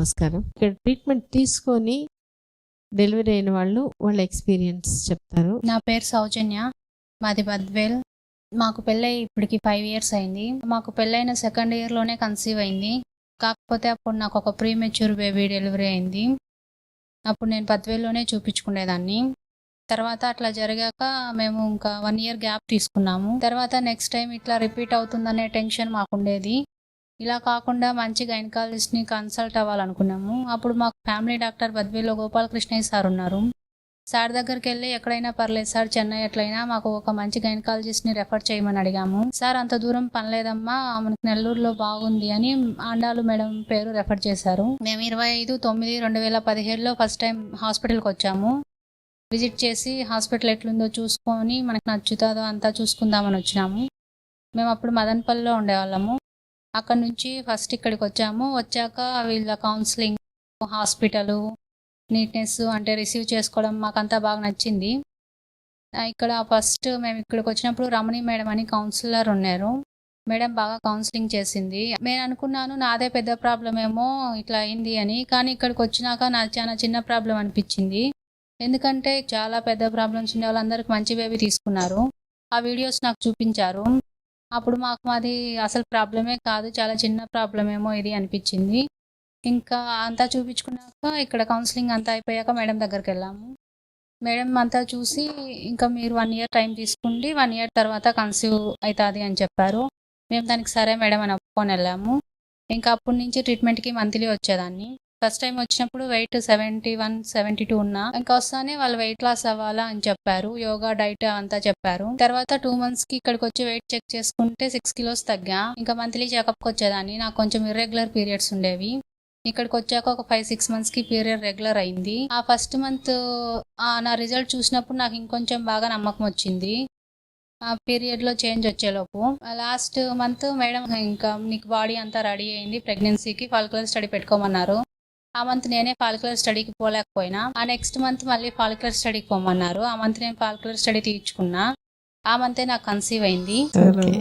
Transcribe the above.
నమస్కారం. ఇక్కడ ట్రీట్మెంట్ తీసుకొని డెలివరీ అయిన వాళ్ళ ఎక్స్పీరియన్స్ చెప్తారు. నా పేరు సౌజన్య, మాది బద్వేల్. మాకు పెళ్ళై ఇప్పటికి 5 years అయింది. మాకు పెళ్ళైన 2nd yearలోనే కన్సీవ్ అయింది. కాకపోతే అప్పుడు నాకు ఒక ప్రీమెచ్యూర్ బేబీ డెలివరీ అయింది. అప్పుడు నేను బద్వేల్లోనే చూపించుకునేదాన్ని. తర్వాత అట్లా జరిగాక మేము ఇంకా 1 year గ్యాప్ తీసుకున్నాము. తర్వాత నెక్స్ట్ టైం ఇట్లా రిపీట్ అవుతుందనే టెన్షన్ మాకుండేది. ఇలా కాకుండా మంచి గైనకాలజిస్ట్ని కన్సల్ట్ అవ్వాలనుకున్నాము. అప్పుడు మాకు ఫ్యామిలీ డాక్టర్ బద్వేల్లో గోపాలకృష్ణయ్య సార్ ఉన్నారు. సార్ దగ్గరికి వెళ్ళి ఎక్కడైనా పర్లేదు సార్, చెన్నై ఎట్లయినా మాకు ఒక మంచి గైనకాలజిస్ట్ని రెఫర్ చేయమని అడిగాము. సార్ అంత దూరం పనిలేదమ్మా, మనకి నెల్లూరులో బాగుంది అని ఆండాలు మేడం పేరు రెఫర్ చేశారు. మేము 25/9/2017లో ఫస్ట్ టైం హాస్పిటల్కి వచ్చాము. విజిట్ చేసి హాస్పిటల్ ఎట్లుందో చూసుకొని మనకు నచ్చుతుందో అంతా చూసుకుందామని వచ్చినాము. మేము అప్పుడు మదనపల్లిలో ఉండేవాళ్ళము. అక్కడ నుంచి ఫస్ట్ ఇక్కడికి వచ్చాము. వచ్చాక వీళ్ళ కౌన్సిలింగ్, హాస్పిటలు, నీట్నెస్ అంటే రిసీవ్ చేసుకోవడం మాకంతా బాగా నచ్చింది. ఇక్కడ ఫస్ట్ మేము ఇక్కడికి వచ్చినప్పుడు రమణి మేడం అని కౌన్సిలర్ ఉన్నారు. మేడం బాగా కౌన్సిలింగ్ చేసింది. నేను అనుకున్నాను నాదే పెద్ద ప్రాబ్లం ఏమో ఇట్లా అయింది అని, కానీ ఇక్కడికి వచ్చినాక నాకు చాలా చిన్న ప్రాబ్లం అనిపించింది. ఎందుకంటే చాలా పెద్ద ప్రాబ్లమ్స్ ఉండే వాళ్ళందరికీ మంచి బేబీ తీసుకున్నారు. ఆ వీడియోస్ నాకు చూపించారు. అప్పుడు మాది అసలు ప్రాబ్లమే కాదు, చాలా చిన్న ప్రాబ్లం ఏమో ఇది అనిపించింది. ఇంకా అంతా చూపించుకున్నాక ఇక్కడ కౌన్సిలింగ్ అంతా అయిపోయాక మేడం దగ్గరికి వెళ్ళాము. మేడం అంతా చూసి ఇంకా మీరు 1 year టైం తీసుకుండి, 1 year తర్వాత కన్సీవ్ అవుతుంది అని చెప్పారు. మేము దానికి సరే మేడం అని ఒప్పుకొని వెళ్ళాము. ఇంకా అప్పటి నుంచి ట్రీట్మెంట్కి మంత్లీ వచ్చేదాన్ని. ఫస్ట్ టైం వచ్చినప్పుడు వెయిట్ 71, 72 ఉన్నా. ఇంకా వస్తానే వాళ్ళు వెయిట్ లాస్ అవ్వాలా అని చెప్పారు. యోగా, డైట్ అంతా చెప్పారు. తర్వాత 2 monthsకి ఇక్కడికి వచ్చి వెయిట్ చెక్ చేసుకుంటే 6 kilos తగ్గా. ఇంకా మంత్లీ చెకప్కి వచ్చేదాన్ని. నాకు కొంచెం ఇర్రెగ్యులర్ పీరియడ్స్ ఉండేవి. ఇక్కడికి వచ్చాక ఒక 5-6 monthsకి పీరియడ్ రెగ్యులర్ అయింది. ఆ ఫస్ట్ మంత్ నా రిజల్ట్ చూసినప్పుడు నాకు ఇంకొంచెం బాగా నమ్మకం వచ్చింది. ఆ పీరియడ్లో చేంజ్ వచ్చేలోపు లాస్ట్ మంత్ మేడం ఇంకా నీకు బాడీ అంతా రెడీ అయింది, ప్రెగ్నెన్సీకి ఫాలిక్యులర్ స్టడీ పెట్టుకోమన్నారు. ఆ మంత్ నేనే ఫాలిక్యులర్ స్టడీకి పోలేకపోయినా. ఆ నెక్స్ట్ మంత్ మళ్ళీ ఫాలిక్యులర్ స్టడీకి పోమన్నారు. ఆ మంత్ నేను ఫాలిక్యులర్ స్టడీ తీర్చుకున్నా. ఆ మంతే నాకు కన్సీవ్ అయింది. ఓకే.